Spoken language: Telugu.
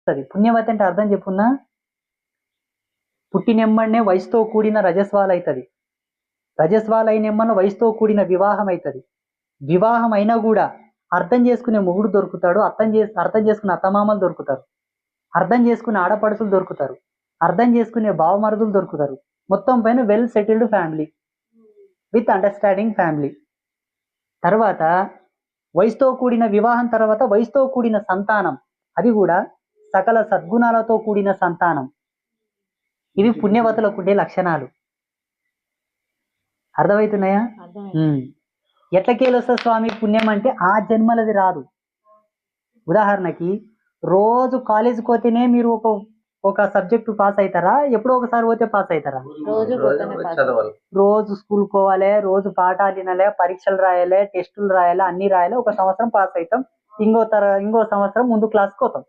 వస్తుంది. పుణ్యవతి అంటే అర్థం చెప్పున్నా, పుట్టినెమ్మడినే వయసుతో కూడిన రజస్వాల అవుతుంది. రజస్వాల అయినెమ్మన్న వయసుతో కూడిన వివాహం అవుతుంది. వివాహం అయినా కూడా అర్థం చేసుకునే మొగుడు దొరుకుతాడు, అర్థం చేసుకునే అత్తమామలు దొరుకుతారు, అర్థం చేసుకునే ఆడపడుచులు దొరుకుతారు, అర్థం చేసుకునే బావమరుదులు దొరుకుతారు. మొత్తం పైన well settled family with understanding family. తర్వాత వయసుతో కూడిన వివాహం తర్వాత వయసుతో కూడిన సంతానం, అది కూడా సకల సద్గుణాలతో కూడిన సంతానం. ఇవి పుణ్యవతులకు ఉండే లక్షణాలు. అర్థమవుతున్నాయా? ఎట్లకేలొస్తుంది స్వామి పుణ్యం అంటే ఆ జన్మలది రాదు. ఉదాహరణకి రోజు కాలేజీకి పోతేనే మీరు ఒక సబ్జెక్టు పాస్ అవుతారా? ఎప్పుడో ఒకసారి పోతే పాస్ అవుతారా? రోజు స్కూల్ పోవాలి, రోజు పాఠాలు వినాలి, పరీక్షలు రాయాలి, టెస్టులు రాయాలి, అన్ని రాయాలి. ఒక సంవత్సరం పాస్ అవుతాం, ఇంకో సంవత్సరం ముందు క్లాస్కి పోతాం.